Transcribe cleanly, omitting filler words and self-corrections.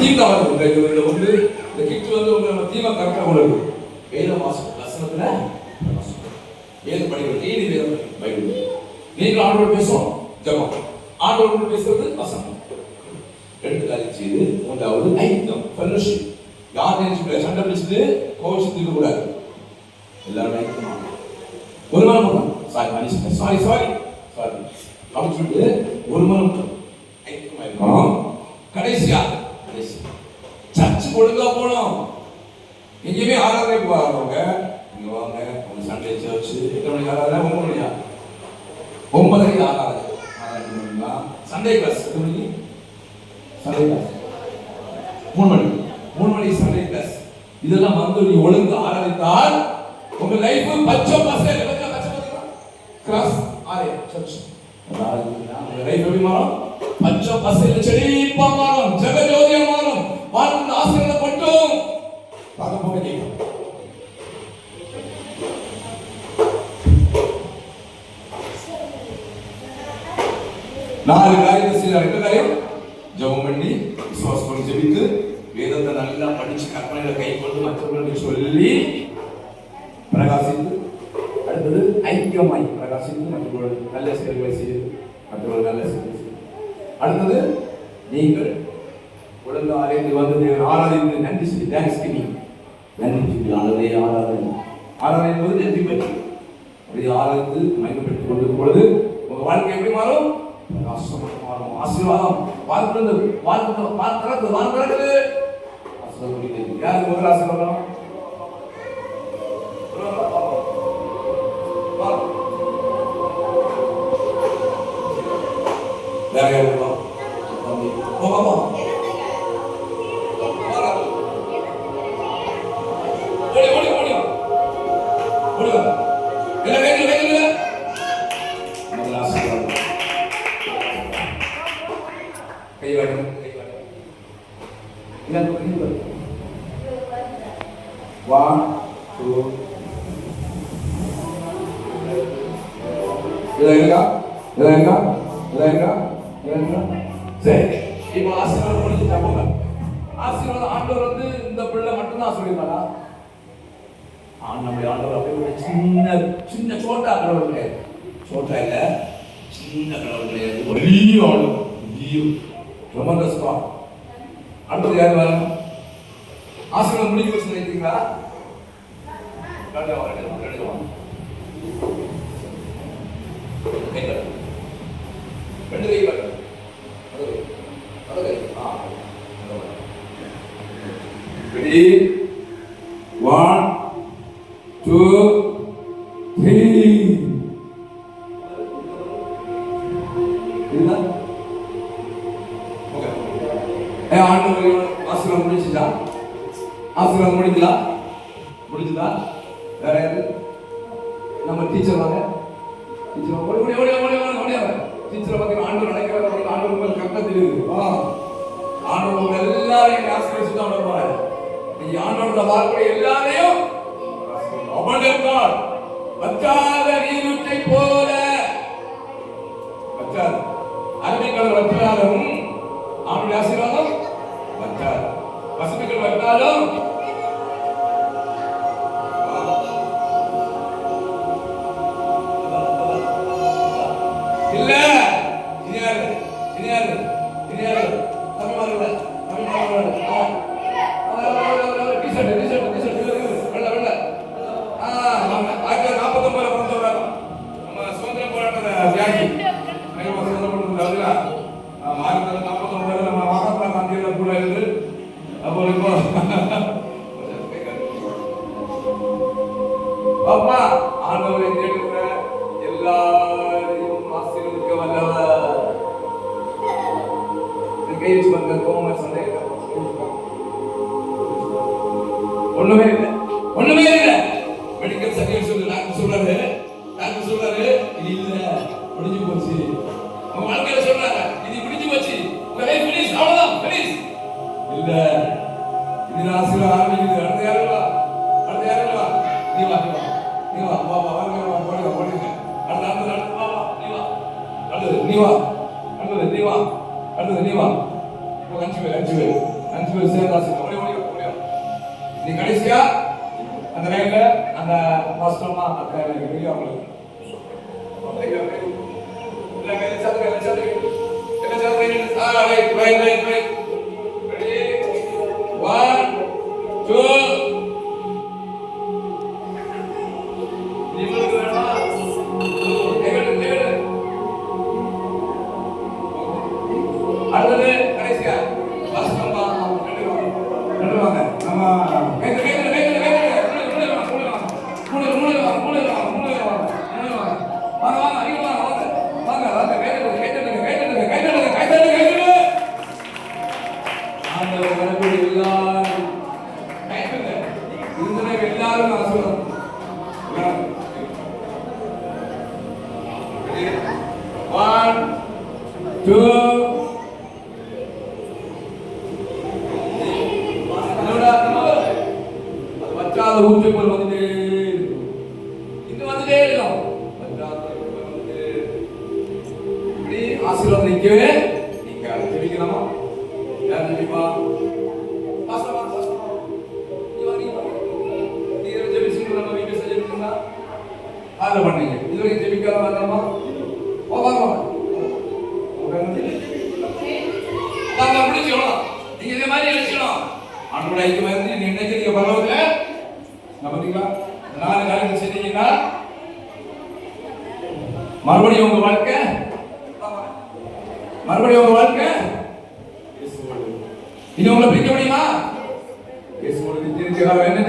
Theme தான் வருது. இந்த வந்து இந்த கிட் வந்து உங்க தீமை கரெக்டாக கொண்டு வேத வாசம் வசனத்துல வேத படிக்கிறது டெய்லி வேதம் பைபிள். நீங்கள் ஆண்டோடு பேசுவோம் ஜெபம், ஆண்டோடு பேசுறது வசனம். ரெண்டு காரியம் செய்து மூன்றாவது ஐக்கியம் ஃபெல்லோஷிப். யார் நினைச்சு சண்டை பிடிச்சிட்டு கோவிச்சுட்டு கூடாது, எல்லாரும் ஐக்கியமா ஒரு மனம் சாரி மனுஷன் சாரி சாரி சாரி அப்படின்னு சொல்லிட்டு ஒரு மனம் ஐக்கியமா இருக்கணும். கடைசியா சர்ச்சு ஒழுங்கா போனோம். எங்கேயுமே ஆராதனை போவாங்க, இங்க வாங்க உங்க சண்டே சர்ச்சு 8 மணிக்கு ஆராதனை, 9 மணியா 9:30 ஆராதனை, சண்டே கிளாஸ் 8 மணிக்கு சண்டே கிளாஸ் 3 மணிக்கு சண்டே கிளாஸ். இதெல்லாம் வந்து நீ ஒழுங்கு ஆராதித்தால் உங்க லைஃப் பச்சை பசங்க கிராஸ் ஆரே சர்ச் உங்க லைஃப் எப்படி மாறும்? பச்சை பசங்க செழிப்பா மாறும், ஜெகஜோதியா மாறும், வாழ்க்கையில் ஆசீர்வாதப்பட்டும் பார்க்க போக கேட்கும். நாலு காரியத்தை செய்யறாரு. என்ன காரியம்? ஜெபம் பண்ணி விசுவாசம் பண்ணி ஜெபித்து வேதத்தை நல்லா படிச்சு கற்பனையில கை கொண்டு மற்றவர்களுக்கு சொல்லி பிரகாசித்து, அடுத்தது ஐக்கியமாய் பிரகாசித்து மற்றவர்கள் நல்ல செயல்களை செய்து மற்றவர்கள் நல்ல செயல்களை செய்து, அடுத்தது நீங்கள் ஒழுங்கு ஆலயத்தில் வந்து ஆராதித்து நன்றி சொல்லி தேங்க்ஸ் கிவிங், நன்றி சொல்லி ஆனதே ஆராதனை. ஆராதனை என்பது நன்றி பற்றி அப்படி ஆராய்ந்து மயக்கப்பட்டுக் கொண்டிருக்கும் பொழுது உங்க வாழ்க்கை எப்படி மாறும்? பிரகாசமாக மாறும். ஆசீர்வாதம் வாழ்க்கிறது வாழ்க்கிறது வாழ்க்கிறது யாருக்கு முதல் ஆசீர்வாதம்? வேற யாரும் சரி. இப்போ ஆசீர்வாதம் முடிஞ்சுட்டா போங்க. ஆசீர்வாதம் ஆண்டவர் வந்து இந்த பிள்ளை மட்டும்தான் சொல்லியிருக்காரா? நம்முடைய ஆண்டவர் அப்படியே சின்ன சின்ன சோட்டா கடவுள் கிடையாது, சோட்டா இல்ல சின்ன கடவுள் கிடையாது, பெரிய ஆண்டவர், ரொம்ப கஷ்டம். அடுத்தது யாரு வரணும்? ஆசீர்வாதம் முடிஞ்சு வச்சு நினைக்கிறீங்களா? ரெண்டு கை பாரு, ready 1 2 3 இதுதான் ஓகே. ஆண்டவர் ஆசீர்வாதம் முடிஞ்சுதா? ஆசீர்வாதம் முடிஞ்சதா? முடிஞ்சதா? வேற யாரு? நம்ம டீச்சர் வாங்க, டீச்சர் ஓடி ஓடி ஓடி ஓடி ஓடி டீச்சரை பத்தி ஆண்டவர் நினைக்கிறார். ஆண்டவர் உங்களுக்கு கரெக்டா தெரியுது. ஆண்டவர் உங்க எல்லாரையும் ஆசீர்வதிச்சு தான் போறாரு. நீ ஆண்டவரோட வாழ்க்கை எல்லாரையும் அபண்டன்ட் வற்றாத நீரூற்றை போல வற்றாது. அருமைகள் வற்றாலும் ஆண்டவருடைய ஆசீர்வாதம் வற்றாது. பசுமைகள் வற்றாலும் இல்ல. இனியாரு இனியாரு இனியாரு தமிழ்மார்கள தமிழ்மார்கள டிஷர்ட் டிஷர்ட் டிஷர்ட் வெள்ள வெள்ள 1949 பிறந்தவர் நம்ம சுதந்திர போராட்ட தியாகி சுதந்திர போராட்ட மாநில 49 நம்ம மகாத்மா காந்தியில கூட இருந்து அப்போ இப்போ அப்பா ஆண்டவரை தேடுகிற எல்லாரையும் ஆசீர்வதிக்க வல்லவர். கைச்சு வந்த கோம சந்தேக ஒண்ணுமே இல்லை, ஒண்ணுமே இல்லை. மெடிக்கல் சர்டிஃபிகேட் சொல்லு, டாக்டர் சொல்றாரு இது இல்ல, முடிஞ்சு போச்சு. உங்க வாழ்க்கையில சொல்றாங்க இது முடிஞ்சு போச்சு, உங்க லைஃப் ஃபினிஷ், அவ்வளவுதான் ஃபினிஷ். இல்ல, இது ஆசீர்வாதம் ஆரம்பிக்குது. அடுத்த யாரு வா, அடுத்த யாரு வா, நீ வா நீ வா வா வா வாங்க வா போடுங்க போடுங்க. அடுத்த அடுத்த வா வா நீ வா, அடுத்து நீ வா, அடுத்து நீ வா, அடுத்து நீ வா. இப்போ 5 பேர் நீ கடைசியா அந்த லைன்ல அந்த வாஸ்தவமா அந்த வீடியோ உங்களுக்கு அடுத்தது கடைசியா வாஸ்தவமா வாங்க நம்ம ஆசீர்வாதம் நிக்கவே நீங்க ஜெபிக்கலாமா? யார் ஜெபிப்பா? பாஸ்டர் நீங்க ஜெபிச்சீங்களா? நம்ம வீட்டுல ஜெபிச்சீங்களா? ஆல பண்ணீங்க. இதுவரைக்கும் ஜெபிக்காம வந்தோமா? வாங்க முடிஞ்சோம். நீங்க இதே மாதிரி எழுச்சணும். ஆண்டோட ஐக்கியம் வந்து நீங்க நினைக்கிறீங்க பரவாயில்ல. நம்புறீங்களா? 4 காரியத்தை செஞ்சீங்கன்னா மறுபடியும் உங்க வாழ்க்கை இனி உங்களை பிரிக்க முடியுமா? இயேசுவோடு நித்திய நித்திய காலம் என்ன